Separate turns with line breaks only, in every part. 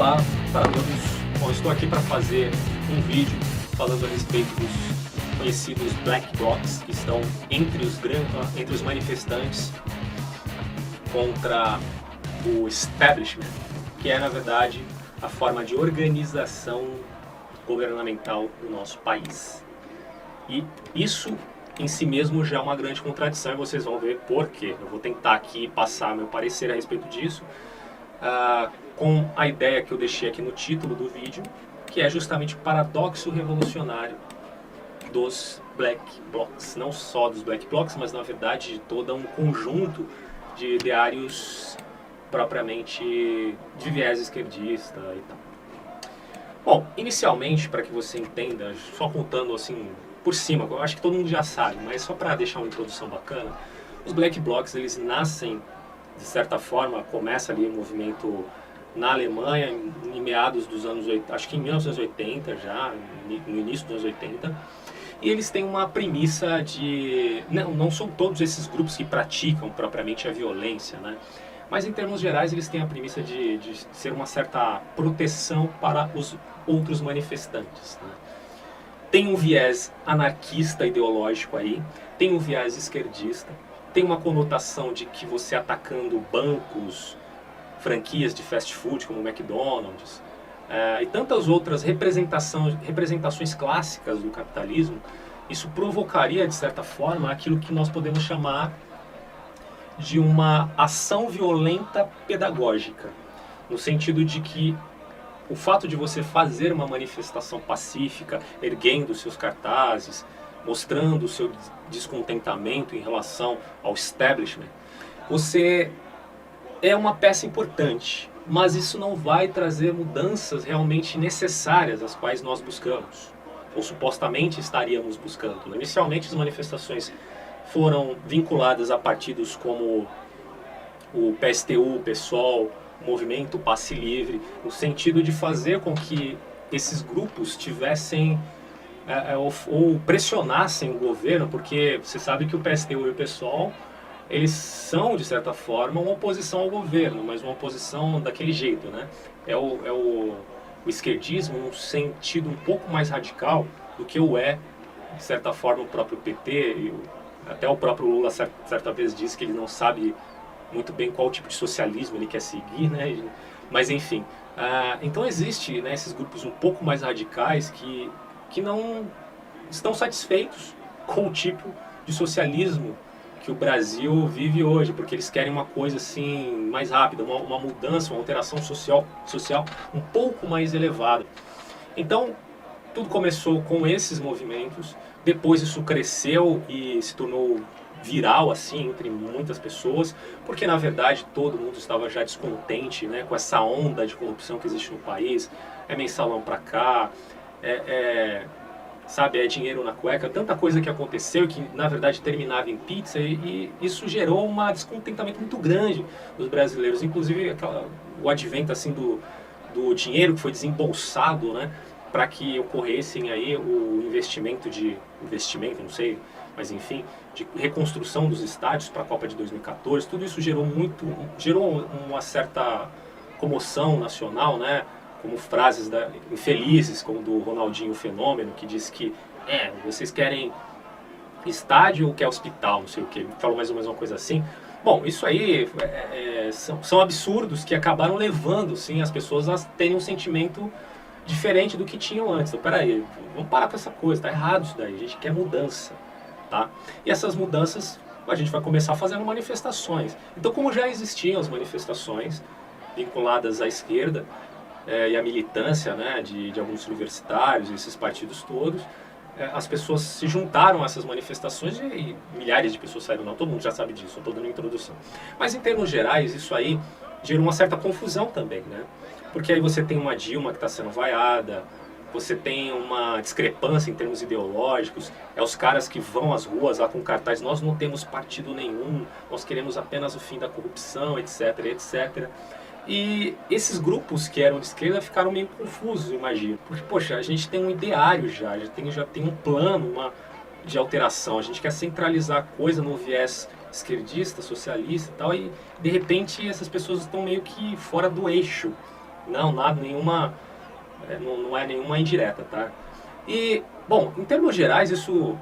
Olá para todos. Bom, estou aqui para fazer um vídeo falando a respeito dos conhecidos Black Blocs que estão entre os manifestantes contra o establishment, que é na verdade a forma de organização governamental do nosso país. E isso em si mesmo já é uma grande contradição e vocês vão ver por quê. Eu vou tentar aqui passar meu parecer a respeito disso, com a ideia que eu deixei aqui no título do vídeo, que é justamente o paradoxo revolucionário dos Black Blocs. Não só dos Black Blocs, mas na verdade de todo um conjunto de ideários propriamente de viés esquerdista e tal. Bom, inicialmente, para que você entenda, só contando assim por cima, eu acho que todo mundo já sabe, mas só para deixar uma introdução bacana, os Black Blocs, eles nascem, de certa forma, começa ali o movimento na Alemanha, em meados dos anos 80, acho que em 1980 já, no início dos anos 80, e eles têm uma premissa de... Não são todos esses grupos que praticam propriamente a violência, né? Mas em termos gerais eles têm a premissa de ser uma certa proteção para os outros manifestantes, né? Tem um viés anarquista ideológico aí, tem um viés esquerdista, tem uma conotação de que você atacando bancos, franquias de fast food como o McDonald's e tantas outras representações clássicas do capitalismo, isso provocaria de certa forma aquilo que nós podemos chamar de uma ação violenta pedagógica, no sentido de que o fato de você fazer uma manifestação pacífica, erguendo seus cartazes, mostrando o seu descontentamento em relação ao establishment, você é uma peça importante, mas isso não vai trazer mudanças realmente necessárias, as quais nós buscamos, ou supostamente estaríamos buscando. Inicialmente as manifestações foram vinculadas a partidos como o PSTU, o PSOL, o Movimento Passe Livre, no sentido de fazer com que esses grupos tivessem ou pressionassem o governo, porque você sabe que o PSTU e o PSOL, eles são, de certa forma, uma oposição ao governo, mas uma oposição daquele jeito, né? É o esquerdismo num sentido um pouco mais radical do que de certa forma, o próprio PT, até o próprio Lula certa vez disse que ele não sabe muito bem qual tipo de socialismo ele quer seguir, né? Mas enfim, então existe, né, esses grupos um pouco mais radicais que não estão satisfeitos com o tipo de socialismo que o Brasil vive hoje, porque eles querem uma coisa assim mais rápida, uma mudança, uma alteração social um pouco mais elevada. Então tudo começou com esses movimentos, depois isso cresceu e se tornou viral assim entre muitas pessoas, porque na verdade todo mundo estava já descontente, né, com essa onda de corrupção que existe no país. É mensalão pra cá, sabe, é dinheiro na cueca, tanta coisa que aconteceu que na verdade terminava em pizza, e isso gerou um descontentamento muito grande dos brasileiros, inclusive o advento assim do dinheiro que foi desembolsado, né, para que ocorressem aí o investimento, não sei, mas enfim, de reconstrução dos estádios para a Copa de 2014, tudo isso gerou uma certa comoção nacional, né? Como frases infelizes, como do Ronaldinho Fenômeno, que disse que vocês querem estádio ou quer hospital, não sei o que, ele falou mais ou menos uma coisa assim. Bom, isso aí são absurdos que acabaram levando, sim, as pessoas a terem um sentimento diferente do que tinham antes. Então, peraí, vamos parar com essa coisa, tá errado isso daí, a gente quer mudança, tá? E essas mudanças a gente vai começar fazendo manifestações. Então, como já existiam as manifestações vinculadas à esquerda e à militância, né, de alguns universitários, esses partidos todos, as pessoas se juntaram a essas manifestações e milhares de pessoas saíram, não, todo mundo já sabe disso, eu estou dando uma introdução. Mas em termos gerais, isso aí gerou uma certa confusão também, né? Porque aí você tem uma Dilma que está sendo vaiada, você tem uma discrepância em termos ideológicos, os caras que vão às ruas lá com cartaz, nós não temos partido nenhum, nós queremos apenas o fim da corrupção, etc, etc. E esses grupos que eram de esquerda ficaram meio confusos, eu imagino. Porque, poxa, a gente tem um ideário já tem um plano de alteração, a gente quer centralizar a coisa no viés esquerdista, socialista e tal, e de repente essas pessoas estão meio que fora do eixo Não, nada, nenhuma, não é nenhuma indireta, tá? E, bom, em termos gerais, isso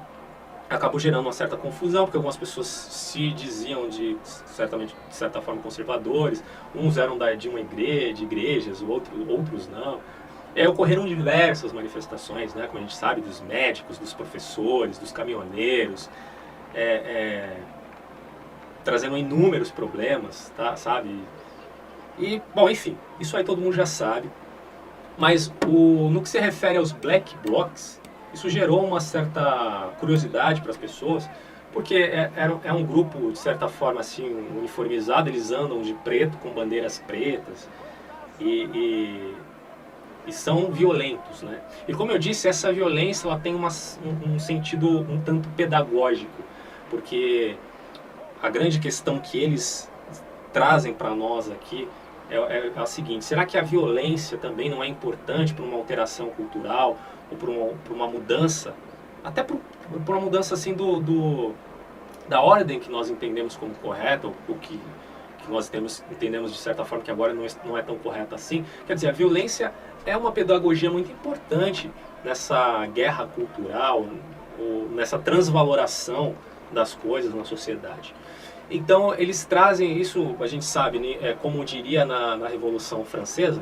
acabou gerando uma certa confusão, porque algumas pessoas se diziam de certa forma conservadores, uns eram de uma igreja, de igrejas, outros não. E aí ocorreram diversas manifestações, né, como a gente sabe, dos médicos, dos professores, dos caminhoneiros, trazendo inúmeros problemas, tá, sabe? E, bom, enfim, isso aí todo mundo já sabe. Mas no que se refere aos black blocs, isso gerou uma certa curiosidade para as pessoas, porque é um grupo, de certa forma, assim, uniformizado, eles andam de preto, com bandeiras pretas, e são violentos, né? E como eu disse, essa violência ela tem um sentido um tanto pedagógico, porque a grande questão que eles trazem para nós aqui é a seguinte: será que a violência também não é importante para uma alteração cultural ou para uma mudança, até por uma mudança assim da ordem que nós entendemos como correta, ou que nós entendemos de certa forma que agora não é tão correta assim? Quer dizer, a violência é uma pedagogia muito importante nessa guerra cultural, ou nessa transvaloração das coisas na sociedade. Então eles trazem isso, a gente sabe, né, como diria na Revolução Francesa,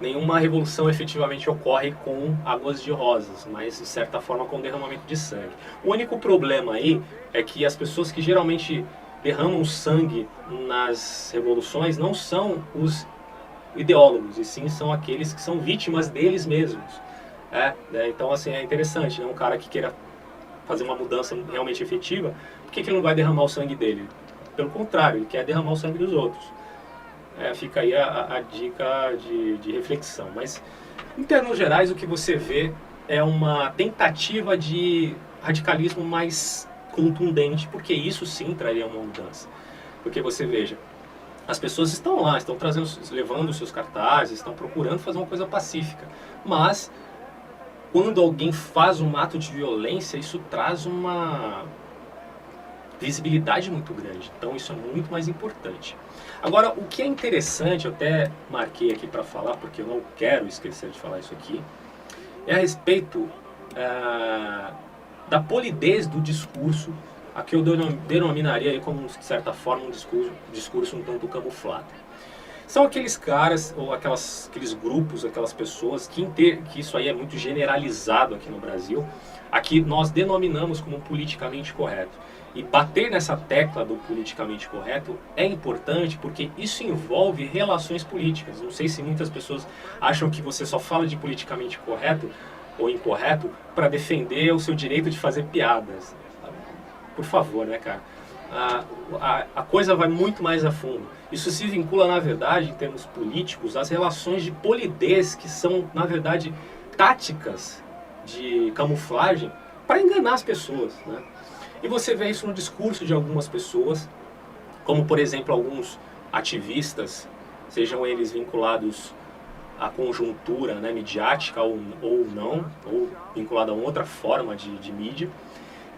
nenhuma revolução efetivamente ocorre com águas de rosas, mas de certa forma com derramamento de sangue. O único problema aí é que as pessoas que geralmente derramam sangue nas revoluções não são os ideólogos, e sim são aqueles que são vítimas deles mesmos. Então assim, é interessante, né? Um cara que queira fazer uma mudança realmente efetiva, por que ele não vai derramar o sangue dele? Pelo contrário, ele quer derramar o sangue dos outros. Fica aí a dica de reflexão. Mas, em termos gerais, o que você vê é uma tentativa de radicalismo mais contundente, porque isso sim traria uma mudança. Porque você veja, as pessoas estão lá, estão levando os seus cartazes, estão procurando fazer uma coisa pacífica, mas quando alguém faz um ato de violência, isso traz uma visibilidade muito grande. Então isso é muito mais importante. Agora, o que é interessante, eu até marquei aqui para falar, porque eu não quero esquecer de falar isso aqui, é a respeito da polidez do discurso, a que eu denominaria aí como, de certa forma, um discurso um tanto camuflado. São aqueles caras, ou aqueles grupos, aquelas pessoas que isso aí é muito generalizado aqui no Brasil, aqui nós denominamos como politicamente correto. E bater nessa tecla do politicamente correto é importante porque isso envolve relações políticas. Não sei se muitas pessoas acham que você só fala de politicamente correto ou incorreto para defender o seu direito de fazer piadas. Por favor, né, cara? A coisa vai muito mais a fundo. Isso se vincula, na verdade, em termos políticos, às relações de polidez, que são, na verdade, táticas de camuflagem para enganar as pessoas, né? E você vê isso no discurso de algumas pessoas, como, por exemplo, alguns ativistas, sejam eles vinculados à conjuntura, né, midiática ou não, ou vinculado a outra forma de mídia,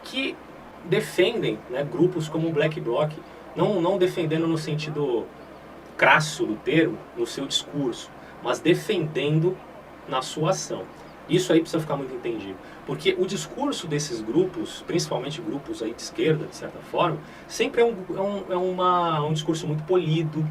que defendem, né, grupos como o Black Bloc, não defendendo no sentido crasso do termo, no seu discurso, mas defendendo na sua ação. Isso aí precisa ficar muito entendido, porque o discurso desses grupos, principalmente grupos aí de esquerda, de certa forma, sempre é um discurso muito polido,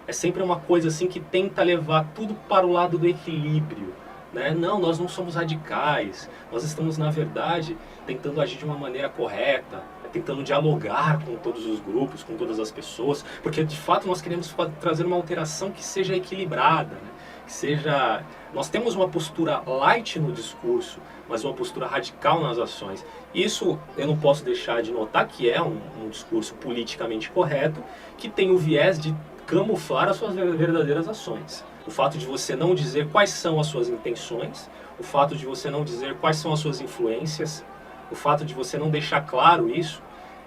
é sempre uma coisa assim que tenta levar tudo para o lado do equilíbrio, né? Não, nós não somos radicais, nós estamos, na verdade, tentando agir de uma maneira correta, tentando dialogar com todos os grupos, com todas as pessoas, porque de fato nós queremos trazer uma alteração que seja equilibrada, né? Que seja... Nós temos uma postura light no discurso, mas uma postura radical nas ações. Isso eu não posso deixar de notar que é um discurso politicamente correto, que tem o viés de camuflar as suas verdadeiras ações. O fato de você não dizer quais são as suas intenções, o fato de você não dizer quais são as suas influências, o fato de você não deixar claro isso,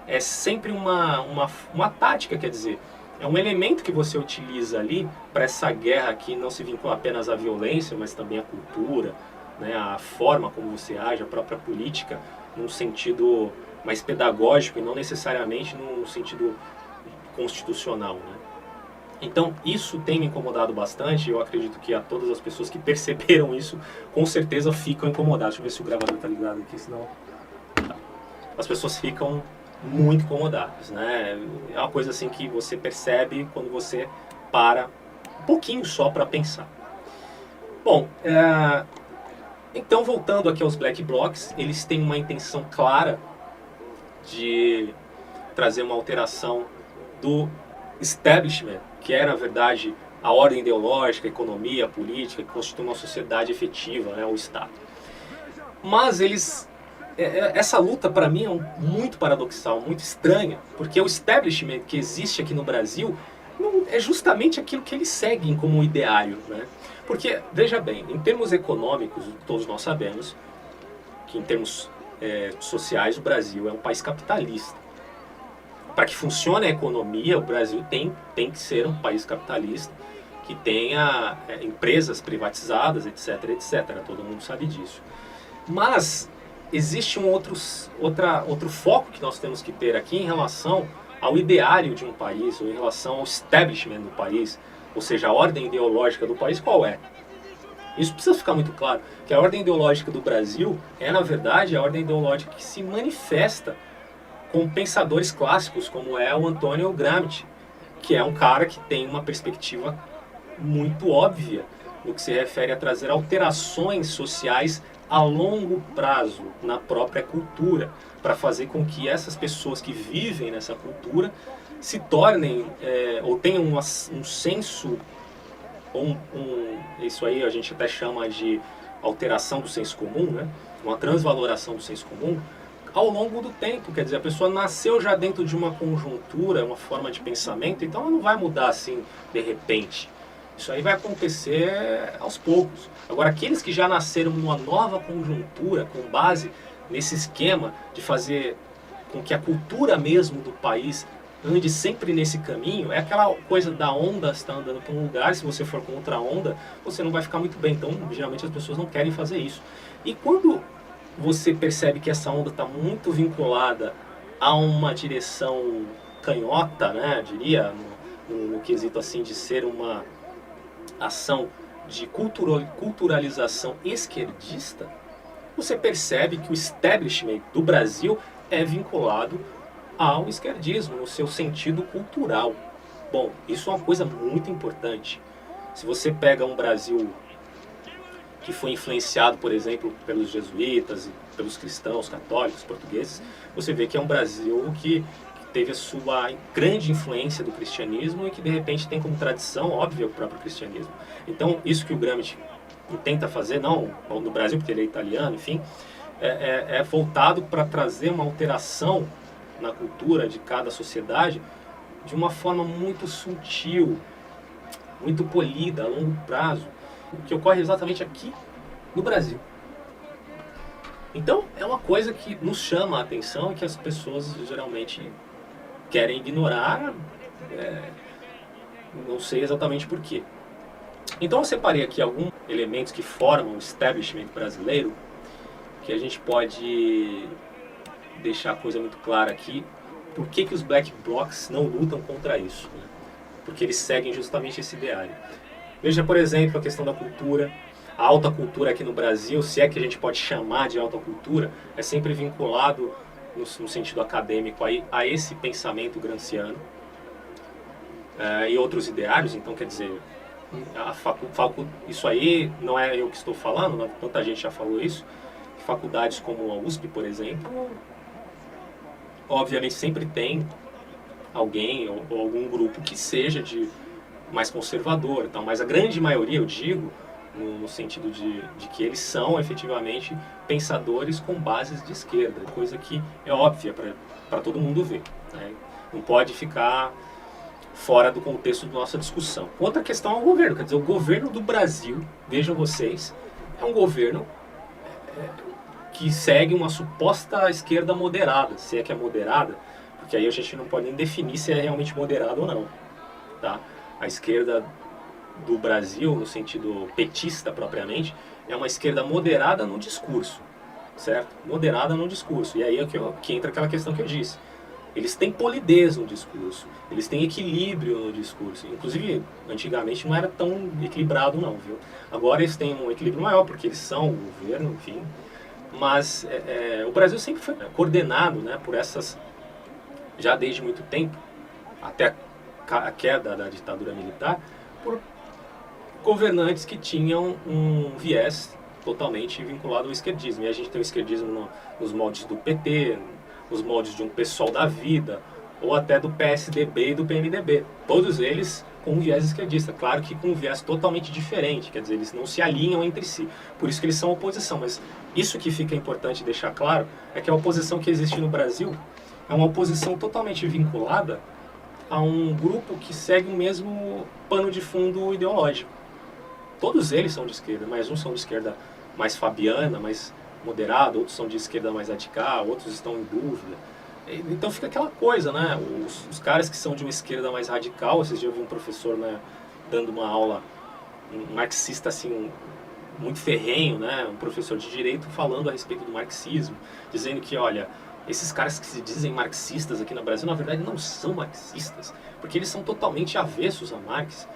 é sempre uma tática, quer dizer, é um elemento que você utiliza ali para essa guerra que não se vincula apenas à violência, mas também à cultura, né, à forma como você age, a própria política, num sentido mais pedagógico e não necessariamente num sentido constitucional, né? Então, isso tem me incomodado bastante. Eu acredito que a todas as pessoas que perceberam isso, com certeza ficam incomodadas. Deixa eu ver se o gravador tá ligado aqui, senão... Tá. As pessoas ficam muito incomodadas, né? É uma coisa assim que você percebe quando você para um pouquinho só para pensar. Bom, então voltando aqui aos Black Blocs, eles têm uma intenção clara de trazer uma alteração do establishment, que é, na verdade, a ordem ideológica, a economia, a política, que constitui uma sociedade efetiva, né, o Estado. Mas essa luta, para mim, é muito paradoxal, muito estranha, porque o establishment que existe aqui no Brasil é justamente aquilo que eles seguem como ideário, né? Porque, veja bem, em termos econômicos, todos nós sabemos que em termos sociais o Brasil é um país capitalista. Para que funcione a economia, o Brasil tem que ser um país capitalista, que tenha empresas privatizadas, etc, etc. Todo mundo sabe disso. Mas existe outro foco que nós temos que ter aqui em relação ao ideário de um país, ou em relação ao establishment do país, ou seja, a ordem ideológica do país, qual é? Isso precisa ficar muito claro, que a ordem ideológica do Brasil é, na verdade, a ordem ideológica que se manifesta com pensadores clássicos, como é o Antônio Gramsci, que é um cara que tem uma perspectiva muito óbvia no que se refere a trazer alterações sociais a longo prazo na própria cultura, para fazer com que essas pessoas que vivem nessa cultura se tornem, ou tenham um senso, isso aí a gente até chama de alteração do senso comum, né? Uma transvaloração do senso comum, ao longo do tempo. Quer dizer, a pessoa nasceu já dentro de uma conjuntura, uma forma de pensamento, então ela não vai mudar assim de repente. Isso aí vai acontecer aos poucos. Agora, aqueles que já nasceram numa nova conjuntura, com base nesse esquema de fazer com que a cultura mesmo do país ande sempre nesse caminho, é aquela coisa da onda está andando para um lugar, se você for contra a onda, você não vai ficar muito bem. Então, geralmente as pessoas não querem fazer isso. E quando você percebe que essa onda está muito vinculada a uma direção canhota, né, diria, no quesito assim de ser uma ação de culturalização esquerdista, você percebe que o establishment do Brasil é vinculado ao esquerdismo, no seu sentido cultural. Bom, isso é uma coisa muito importante. Se você pega um Brasil que foi influenciado, por exemplo, pelos jesuítas e pelos cristãos, católicos, portugueses, você vê que é um Brasil que teve a sua grande influência do cristianismo e que de repente tem como tradição óbvia o próprio cristianismo. Então, isso que o Gramsci tenta fazer, não no Brasil porque ele é italiano, enfim, é voltado para trazer uma alteração na cultura de cada sociedade de uma forma muito sutil, muito polida, a longo prazo, o que ocorre exatamente aqui no Brasil. Então, é uma coisa que nos chama a atenção e que as pessoas geralmente querem ignorar, não sei exatamente por quê. Então eu separei aqui alguns elementos que formam o establishment brasileiro, que a gente pode deixar a coisa muito clara aqui. Por que os Black Blocs não lutam contra isso? Né? Porque eles seguem justamente esse ideário. Veja, por exemplo, a questão da cultura. A alta cultura aqui no Brasil, se é que a gente pode chamar de alta cultura, é sempre vinculado no sentido acadêmico a esse pensamento gramsciano e outros ideários. Então, quer dizer, isso aí não é eu que estou falando, tanta gente já falou isso. Faculdades como a USP, por exemplo, obviamente sempre tem alguém ou algum grupo que seja de mais conservador, então, mas a grande maioria, eu digo, no sentido de que eles são efetivamente pensadores com bases de esquerda, coisa que é óbvia para todo mundo ver, né? Não pode ficar fora do contexto da nossa discussão. Outra questão é o governo, quer dizer, o governo do Brasil, vejam vocês, é um governo que segue uma suposta esquerda moderada, se é que é moderada, porque aí a gente não pode nem definir se é realmente moderada ou não, tá? A esquerda do Brasil, no sentido petista propriamente, é uma esquerda moderada no discurso, certo? Moderada no discurso. E aí é que entra aquela questão que eu disse. eles têm polidez no discurso, eles têm equilíbrio no discurso. Inclusive, antigamente não era tão equilibrado não, viu? Agora eles têm um equilíbrio maior, porque eles são o governo, enfim. Mas o Brasil sempre foi coordenado, né, por essas, já desde muito tempo, até a queda da ditadura militar, por governantes que tinham um viés totalmente vinculado ao esquerdismo. E a gente tem o esquerdismo nos moldes do PT, nos moldes de um PSOL da vida, ou até do PSDB e do PMDB. Todos eles com um viés esquerdista, claro que com um viés totalmente diferente, quer dizer, eles não se alinham entre si. Por isso que eles são oposição, mas isso que fica importante deixar claro é que a oposição que existe no Brasil é uma oposição totalmente vinculada a um grupo que segue o mesmo pano de fundo ideológico. Todos eles são de esquerda, mas uns são de esquerda mais fabiana, mais moderada, outros são de esquerda mais radical, outros estão em dúvida. Então fica aquela coisa, né? Os caras que são de uma esquerda mais radical, esses dias eu vi um professor, né, dando uma aula, um marxista assim, muito ferrenho, né, um professor de direito falando a respeito do marxismo, dizendo que, olha, esses caras que se dizem marxistas aqui no Brasil, na verdade não são marxistas, porque eles são totalmente avessos a Marx.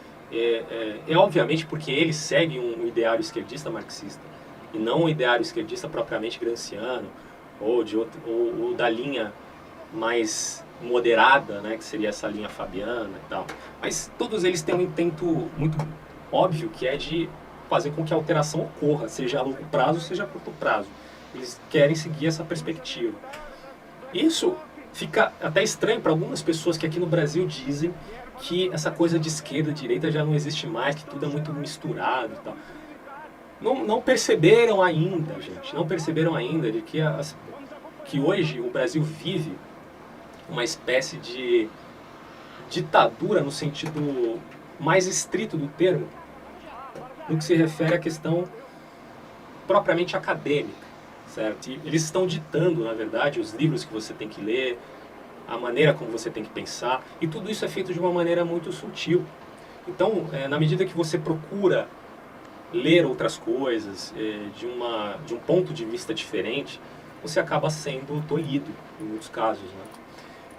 Obviamente porque eles seguem um ideário esquerdista marxista, e não um ideário esquerdista propriamente gramsciano, ou da linha mais moderada, né, que seria essa linha fabiana e tal. Mas todos eles têm um intento muito óbvio, que é de fazer com que a alteração ocorra, seja a longo prazo, seja a curto prazo. Eles querem seguir essa perspectiva. Isso fica até estranho para algumas pessoas que aqui no Brasil dizem que essa coisa de esquerda e direita já não existe mais, que tudo é muito misturado e tal. Não perceberam ainda, gente, não perceberam ainda de que hoje o Brasil vive uma espécie de ditadura no sentido mais estrito do termo, no que se refere à questão propriamente acadêmica, certo? E eles estão ditando, na verdade, os livros que você tem que ler, a maneira como você tem que pensar, e tudo isso é feito de uma maneira muito sutil. Então, na medida que você procura ler outras coisas, de um ponto de vista diferente, você acaba sendo tolhido, em muitos casos, né?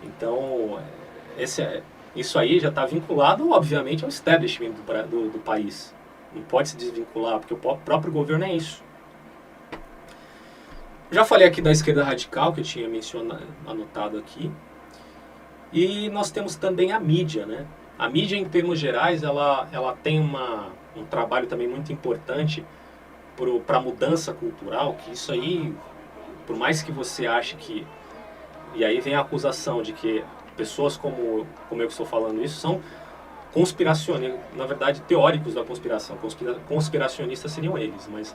Então, isso aí já está vinculado, obviamente, ao establishment do país. Não pode se desvincular, porque o próprio governo é isso. Já falei aqui da esquerda radical, que eu tinha anotado aqui. E nós temos também a mídia, né? A mídia, em termos gerais, ela tem um trabalho também muito importante para a mudança cultural, que isso aí, por mais que você ache que... E aí vem a acusação de que pessoas como eu que estou falando isso são conspiracionistas, na verdade, teóricos da conspiração. Conspiracionistas seriam eles, mas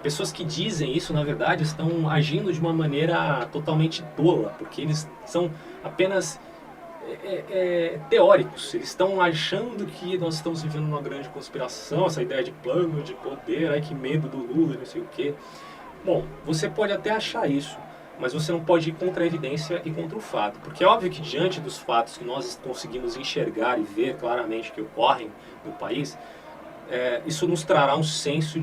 pessoas que dizem isso, na verdade, estão agindo de uma maneira totalmente tola, porque eles são apenas teóricos. Eles estão achando que nós estamos vivendo uma grande conspiração, essa ideia de plano de poder, ai que medo do Lula, não sei o quê. Bom, você pode até achar isso, mas você não pode ir contra a evidência e contra o fato. Porque é óbvio que diante dos fatos que nós conseguimos enxergar e ver claramente que ocorrem no país, isso nos trará um senso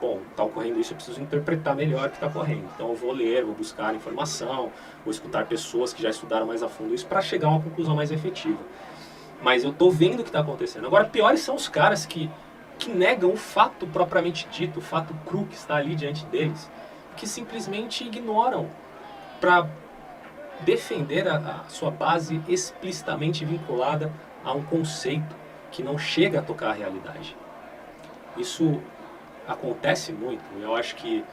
bom, está ocorrendo isso, eu preciso interpretar melhor o que está ocorrendo. Então eu vou ler, vou buscar informação, vou escutar pessoas que já estudaram mais a fundo isso para chegar a uma conclusão mais efetiva. Mas eu estou vendo o que está acontecendo. Agora, piores são os caras que negam o fato propriamente dito, o fato cru que está ali diante deles, que simplesmente ignoram para defender a sua base explicitamente vinculada a um conceito que não chega a tocar a realidade. Isso acontece muito. Eu acho que,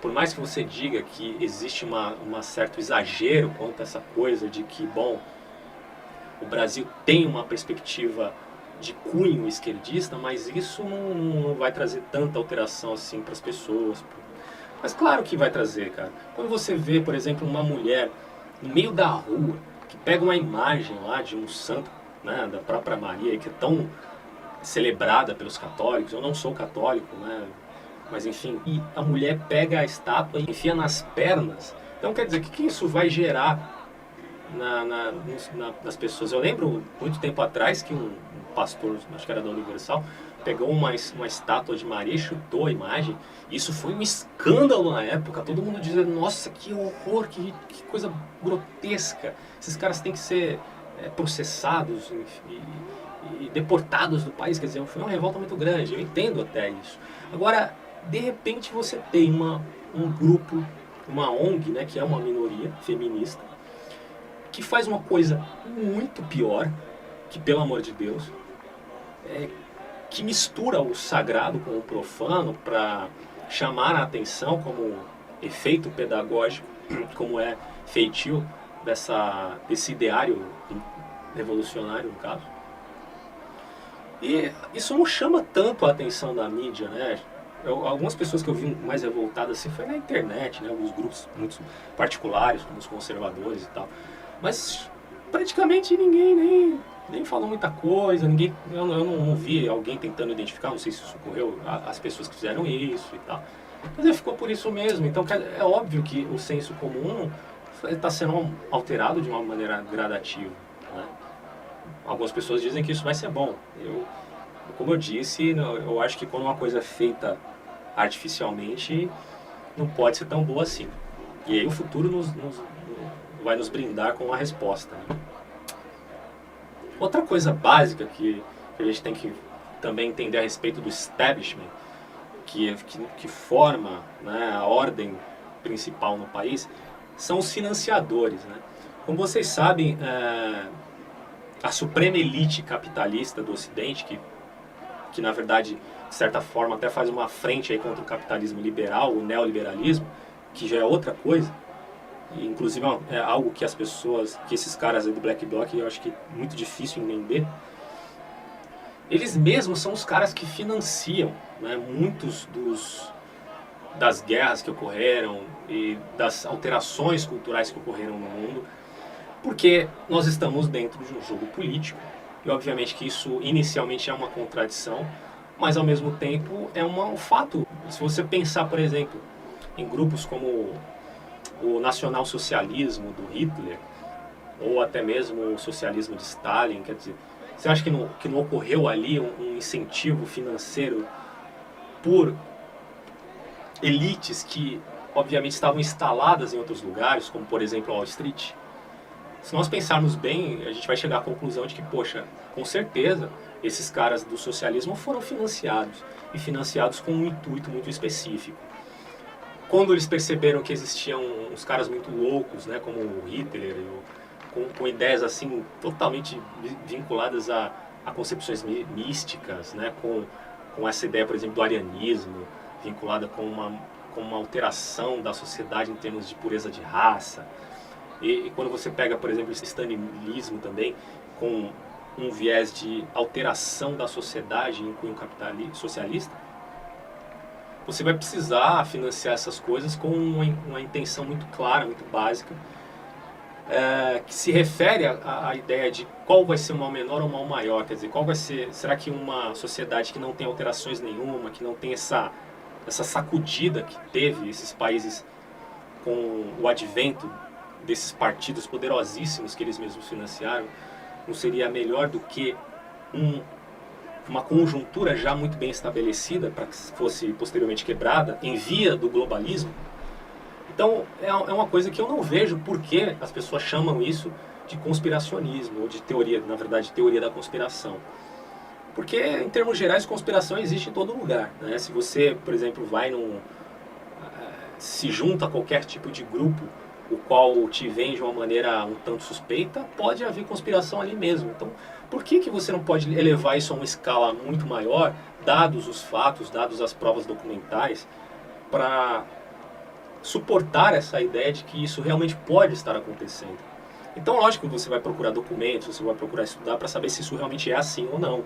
por mais que você diga que existe um certo exagero quanto a essa coisa de que, bom, o Brasil tem uma perspectiva de cunho esquerdista, mas isso não vai trazer tanta alteração assim para as pessoas. Mas claro que vai trazer, cara. Quando você vê, por exemplo, uma mulher no meio da rua, que pega uma imagem lá de um santo, né, da própria Maria, que é tão celebrada pelos católicos, eu não sou católico, né, mas enfim, e a mulher pega a estátua e enfia nas pernas. Então quer dizer, o que isso vai gerar nas pessoas? Eu lembro, muito tempo atrás, que um pastor, acho que era da Universal, pegou uma estátua de Maria e chutou a imagem. Isso foi um escândalo na época. Todo mundo dizendo, nossa, que horror, que coisa grotesca. Esses caras têm que ser processados e deportados do país. Quer dizer, foi uma revolta muito grande. Eu entendo até isso. Agora, de repente você tem um grupo, uma ONG, né, que é uma minoria feminista, que faz uma coisa muito pior, que pelo amor de Deus, que mistura o sagrado com o profano para chamar a atenção como efeito pedagógico, como é feitio desse ideário revolucionário, no caso. E isso não chama tanto a atenção da mídia, né? Algumas pessoas que eu vi mais revoltadas assim foi na internet, né? Alguns grupos muito particulares, como os conservadores e tal. Mas praticamente ninguém nem falou muita coisa, eu não vi alguém tentando identificar, não sei se isso ocorreu, as pessoas que fizeram isso e tal. Mas ficou por isso mesmo. Então é óbvio que o senso comum está sendo alterado de uma maneira gradativa, né? Algumas pessoas dizem que isso vai ser bom. Como eu disse, eu acho que quando uma coisa é feita artificialmente, não pode ser tão boa assim. E aí o futuro vai nos brindar com uma resposta, né? Outra coisa básica que a gente tem que também entender a respeito do establishment, que forma, né, a ordem principal no país, são os financiadores, né? Como vocês sabem, a suprema elite capitalista do Ocidente, que na verdade, de certa forma, até faz uma frente aí contra o capitalismo liberal, o neoliberalismo, que já é outra coisa, e, inclusive é algo que esses caras aí do Black Bloc, eu acho que é muito difícil entender. Eles mesmos são os caras que financiam, né, muitos das guerras que ocorreram e das alterações culturais que ocorreram no mundo, porque nós estamos dentro de um jogo político, e obviamente que isso inicialmente é uma contradição, mas ao mesmo tempo é um fato. Se você pensar, por exemplo, em grupos como o nacionalsocialismo do Hitler, ou até mesmo o socialismo de Stalin, quer dizer, você acha que não ocorreu ali um incentivo financeiro por elites que obviamente estavam instaladas em outros lugares, como por exemplo Wall Street? Se nós pensarmos bem, a gente vai chegar à conclusão de que, poxa, com certeza, esses caras do socialismo foram financiados, e financiados com um intuito muito específico. Quando eles perceberam que existiam uns caras muito loucos, né, como o Hitler, com ideias assim totalmente vinculadas a concepções místicas, né, com essa ideia, por exemplo, do arianismo, vinculada com uma alteração da sociedade em termos de pureza de raça. E quando você pega, por exemplo, esse stalinismo também, com um viés de alteração da sociedade em cunho socialista, você vai precisar financiar essas coisas com uma intenção muito clara, muito básica, que se refere à ideia de qual vai ser o mal menor ou o mal maior. Quer dizer, qual vai ser, será que uma sociedade que não tem alterações nenhuma, que não tem essa sacudida que teve esses países com o advento desses partidos poderosíssimos que eles mesmos financiaram, não seria melhor do que uma conjuntura já muito bem estabelecida para que fosse posteriormente quebrada em via do globalismo? Então é uma coisa que eu não vejo por que as pessoas chamam isso de conspiracionismo, ou de teoria, na verdade, teoria da conspiração. Porque, em termos gerais, conspiração existe em todo lugar, né? Se você, por exemplo, se junta a qualquer tipo de grupo o qual te vem de uma maneira um tanto suspeita, pode haver conspiração ali mesmo. Então, por que você não pode elevar isso a uma escala muito maior, dados os fatos, dados as provas documentais, para suportar essa ideia de que isso realmente pode estar acontecendo? Então, lógico que você vai procurar documentos, você vai procurar estudar para saber se isso realmente é assim ou não.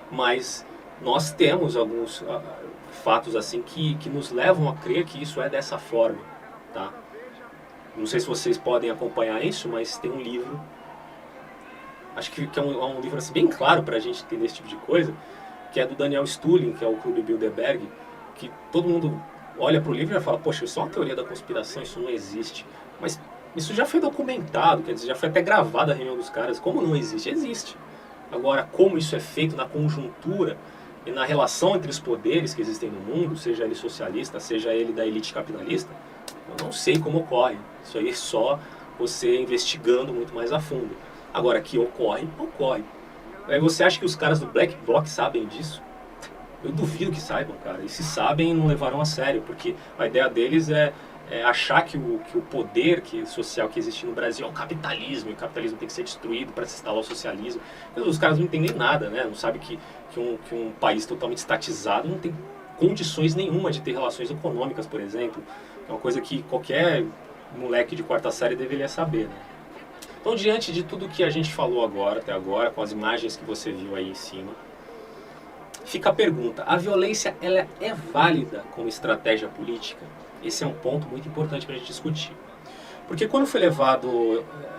Mas nós temos alguns fatos assim que nos levam a crer que isso é dessa forma, tá? Não sei se vocês podem acompanhar isso, mas tem um livro, acho que é um livro assim, bem claro para a gente entender esse tipo de coisa, que é do Daniel Stulin, que é o Clube Bilderberg, que todo mundo olha para o livro e fala, poxa, isso é uma teoria da conspiração, isso não existe. Mas isso já foi documentado, quer dizer, já foi até gravado a reunião dos caras. Como não existe? Existe. Agora, como isso é feito na conjuntura e na relação entre os poderes que existem no mundo, seja ele socialista, seja ele da elite capitalista, eu não sei como ocorre. Isso aí é só você investigando muito mais a fundo. Agora, que ocorre, ocorre. Aí você acha que os caras do Black Bloc sabem disso? Eu duvido que saibam, cara. E se sabem, não levaram a sério, porque a ideia deles é achar que o poder social que existe no Brasil é o capitalismo, e o capitalismo tem que ser destruído para se instalar o socialismo. Mas os caras não entendem nada, né? Não sabem que um país totalmente estatizado não tem condições nenhuma de ter relações econômicas, por exemplo. É uma coisa que qualquer moleque de quarta série deveria saber, né? Então, diante de tudo que a gente falou agora, até agora, com as imagens que você viu aí em cima, fica a pergunta: a violência ela é válida como estratégia política? Esse é um ponto muito importante para a gente discutir. Porque quando foi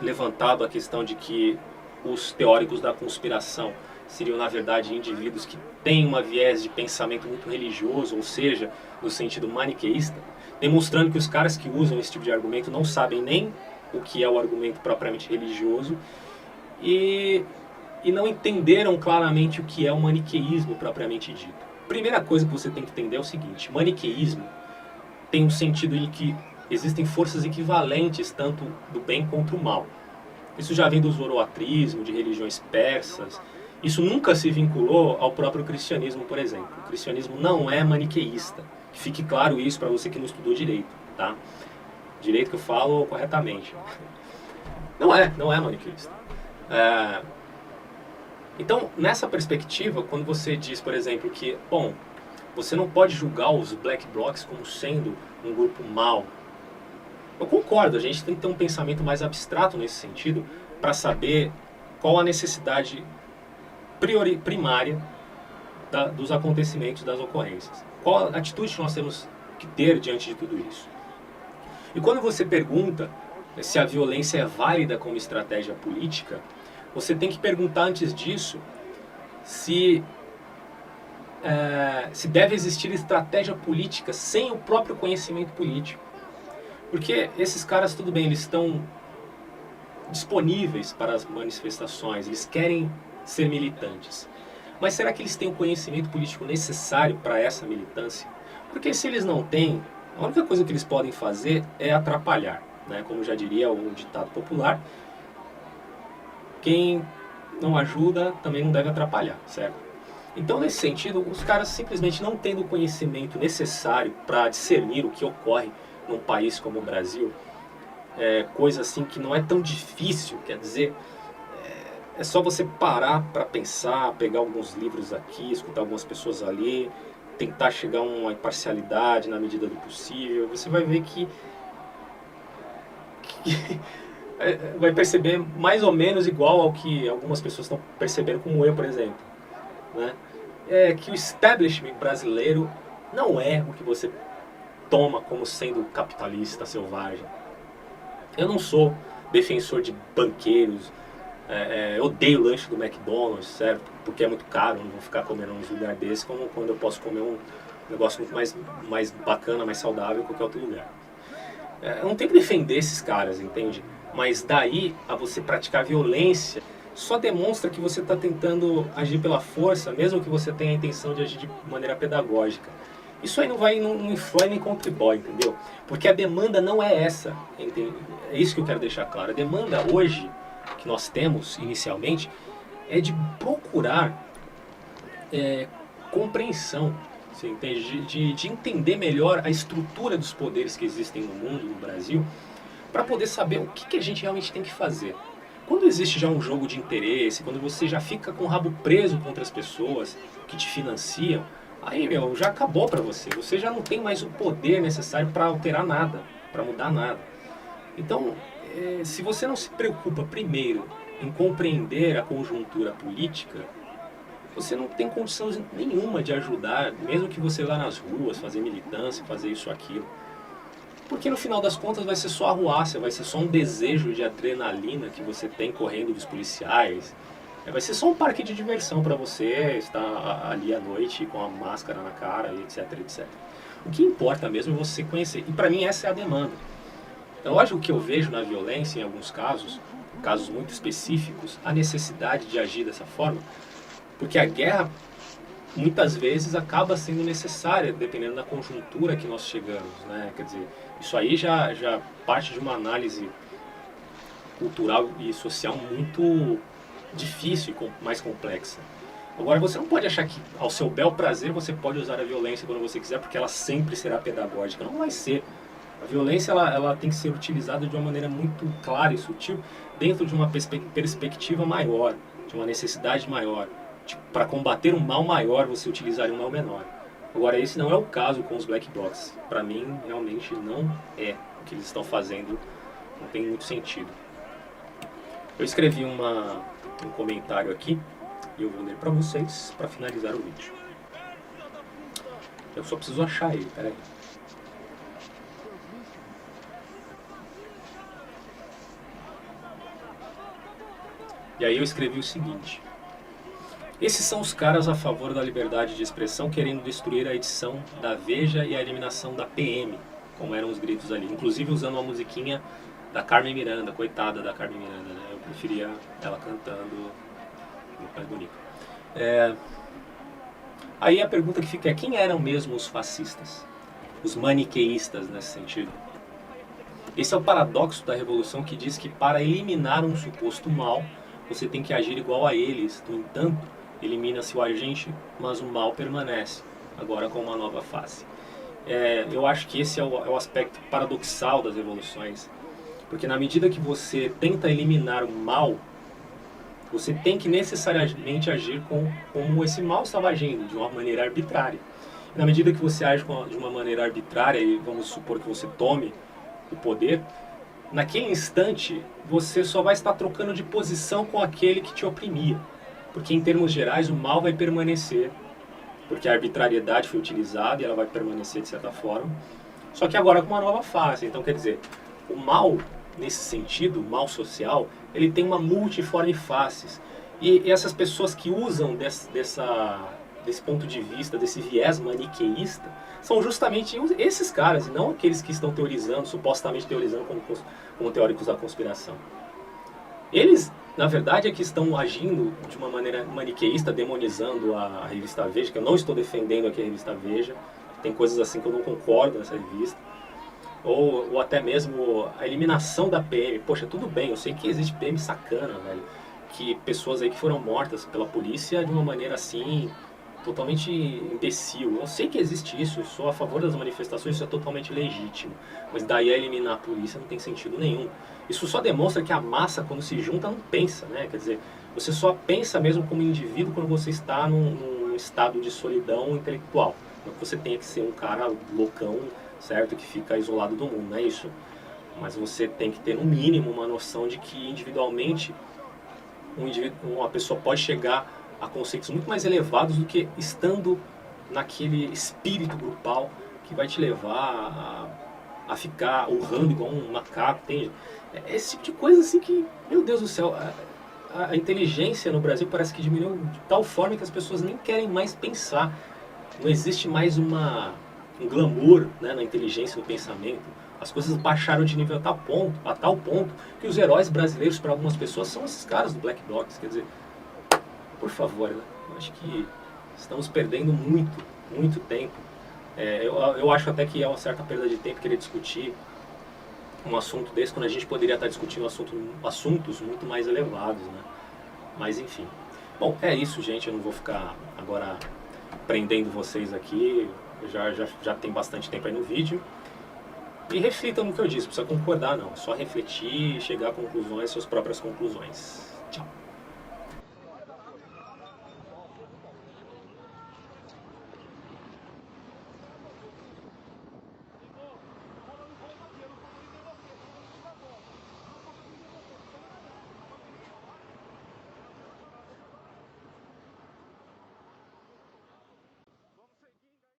levantado a questão de que os teóricos da conspiração seriam, na verdade, indivíduos que têm uma viés de pensamento muito religioso, ou seja, no sentido maniqueísta, demonstrando que os caras que usam esse tipo de argumento não sabem nem o que é o argumento propriamente religioso e não entenderam claramente o que é o maniqueísmo propriamente dito. Primeira coisa que você tem que entender é o seguinte: maniqueísmo tem um sentido em que existem forças equivalentes tanto do bem contra o mal. Isso já vem do zoroatrismo, de religiões persas. Isso nunca se vinculou ao próprio cristianismo, por exemplo. O cristianismo não é maniqueísta. Fique claro isso para você que não estudou direito, tá? Direito que eu falo corretamente. Não é maniqueísta. Então, nessa perspectiva, quando você diz, por exemplo, que, bom, você não pode julgar os Black Blocs como sendo um grupo mau. Eu concordo, a gente tem que ter um pensamento mais abstrato nesse sentido para saber qual a necessidade primária dos acontecimentos, das ocorrências. Qual a atitude que nós temos que ter diante de tudo isso. E quando você pergunta se a violência é válida como estratégia política, você tem que perguntar antes disso se deve existir estratégia política sem o próprio conhecimento político. Porque esses caras, tudo bem, eles estão disponíveis para as manifestações, eles querem ser militantes. Mas será que eles têm o conhecimento político necessário para essa militância? Porque se eles não têm, a única coisa que eles podem fazer é atrapalhar, né? Como já diria o ditado popular, quem não ajuda também não deve atrapalhar, certo? Então, nesse sentido, os caras simplesmente não tendo o conhecimento necessário para discernir o que ocorre num país como o Brasil, coisa assim que não é tão difícil, quer dizer, é só você parar para pensar, pegar alguns livros aqui, escutar algumas pessoas ali, tentar chegar a uma imparcialidade na medida do possível, você vai ver que vai perceber mais ou menos igual ao que algumas pessoas estão percebendo, como eu, por exemplo, né? É que o establishment brasileiro não é o que você toma como sendo capitalista selvagem. Eu não sou defensor de banqueiros, eu odeio o lanche do McDonald's, certo? Porque é muito caro, não vou ficar comendo uns lugares desses como quando eu posso comer um negócio muito mais bacana, mais saudável em qualquer outro lugar. Eu não tenho que defender esses caras, entende? Mas daí a você praticar violência só demonstra que você está tentando agir pela força, mesmo que você tenha a intenção de agir de maneira pedagógica. Isso aí não influi nem contribui, entendeu? Porque a demanda não é essa, entende? É isso que eu quero deixar claro. A demanda hoje, que nós temos inicialmente, é de procurar compreensão, você entende? De entender melhor a estrutura dos poderes que existem no mundo, no Brasil, para poder saber o que a gente realmente tem que fazer. Quando existe já um jogo de interesse, quando você já fica com o rabo preso contra as pessoas que te financiam, aí, já acabou para você. Você já não tem mais o poder necessário para alterar nada, para mudar nada. Então, se você não se preocupa primeiro em compreender a conjuntura política, você não tem condição nenhuma de ajudar, mesmo que você vá nas ruas, fazer militância, fazer isso ou aquilo. Porque no final das contas vai ser só arruaça, vai ser só um desejo de adrenalina que você tem correndo dos policiais. Vai ser só um parque de diversão para você estar ali à noite com a máscara na cara, etc, etc. O que importa mesmo é você conhecer. E para mim essa é a demanda. É lógico que eu vejo na violência, em alguns casos muito específicos, a necessidade de agir dessa forma. Porque a guerra muitas vezes acaba sendo necessária, dependendo da conjuntura que nós chegamos, né? Quer dizer, isso aí já parte de uma análise cultural e social muito difícil e mais complexa. Agora, você não pode achar que, ao seu bel prazer, você pode usar a violência quando você quiser, porque ela sempre será pedagógica. Não vai ser. A violência ela tem que ser utilizada de uma maneira muito clara e sutil, dentro de uma perspectiva maior, de uma necessidade maior. Tipo, para combater um mal maior, você utilizaria um mal menor. Agora, esse não é o caso com os black blocs. Para mim, realmente não é. O que eles estão fazendo não tem muito sentido. Eu escrevi um comentário aqui e eu vou ler para vocês para finalizar o vídeo. Eu só preciso achar ele, peraí. E aí eu escrevi o seguinte: esses são os caras a favor da liberdade de expressão querendo destruir a edição da Veja e a eliminação da PM, como eram os gritos ali. Inclusive usando uma musiquinha da Carmen Miranda, coitada da Carmen Miranda, né? Eu preferia ela cantando, muito mais bonito. Aí a pergunta que fica é: quem eram mesmo os fascistas? Os maniqueístas nesse sentido? Esse é o paradoxo da revolução que diz que para eliminar um suposto mal, você tem que agir igual a eles. No entanto, elimina-se o agente, mas o mal permanece, agora com uma nova face. Eu acho que esse é o aspecto paradoxal das revoluções, porque na medida que você tenta eliminar o mal, você tem que necessariamente agir como esse mal estava agindo, de uma maneira arbitrária. E na medida que você age de uma maneira arbitrária, e vamos supor que você tome o poder, naquele instante você só vai estar trocando de posição com aquele que te oprimia. Porque em termos gerais o mal vai permanecer, porque a arbitrariedade foi utilizada e ela vai permanecer de certa forma, só que agora com uma nova face. Então quer dizer, o mal, nesse sentido, o mal social, ele tem uma multiforme faces. E essas pessoas que usam desse ponto de vista, desse viés maniqueísta, são justamente esses caras, e não aqueles que estão teorizando, supostamente teorizando como teóricos da conspiração. Eles, na verdade, é que estão agindo de uma maneira maniqueísta, demonizando a revista Veja, que eu não estou defendendo aqui a revista Veja, tem coisas assim que eu não concordo nessa revista. Ou até mesmo a eliminação da PM. Poxa, tudo bem, eu sei que existe PM sacana, velho. Que pessoas aí que foram mortas pela polícia de uma maneira assim, totalmente imbecil. Eu sei que existe isso, eu sou a favor das manifestações, isso é totalmente legítimo. Mas daí a eliminar a polícia não tem sentido nenhum. Isso só demonstra que a massa, quando se junta, não pensa, né? Quer dizer, você só pensa mesmo como indivíduo quando você está num estado de solidão intelectual. Não que você tenha que ser um cara loucão, certo? Que fica isolado do mundo, não é isso. Mas você tem que ter, no mínimo, uma noção de que individualmente uma pessoa pode chegar a conceitos muito mais elevados do que estando naquele espírito grupal que vai te levar a ficar urrando igual um macaco, entende? Esse tipo de coisa assim que, meu Deus do céu, a inteligência no Brasil parece que diminuiu de tal forma que as pessoas nem querem mais pensar. Não existe mais um glamour, né, na inteligência, no pensamento. As coisas baixaram de nível a tal ponto que os heróis brasileiros para algumas pessoas são esses caras do Black Blocs. Quer dizer, por favor, né? Eu acho que estamos perdendo muito tempo. Eu acho até que é uma certa perda de tempo querer discutir um assunto desse, quando a gente poderia estar discutindo assuntos muito mais elevados, né? Mas enfim. Bom, é isso, gente. Eu não vou ficar agora prendendo vocês aqui. Já tem bastante tempo aí no vídeo. E reflitam no que eu disse, não precisa concordar não. É só refletir e chegar a conclusões, suas próprias conclusões.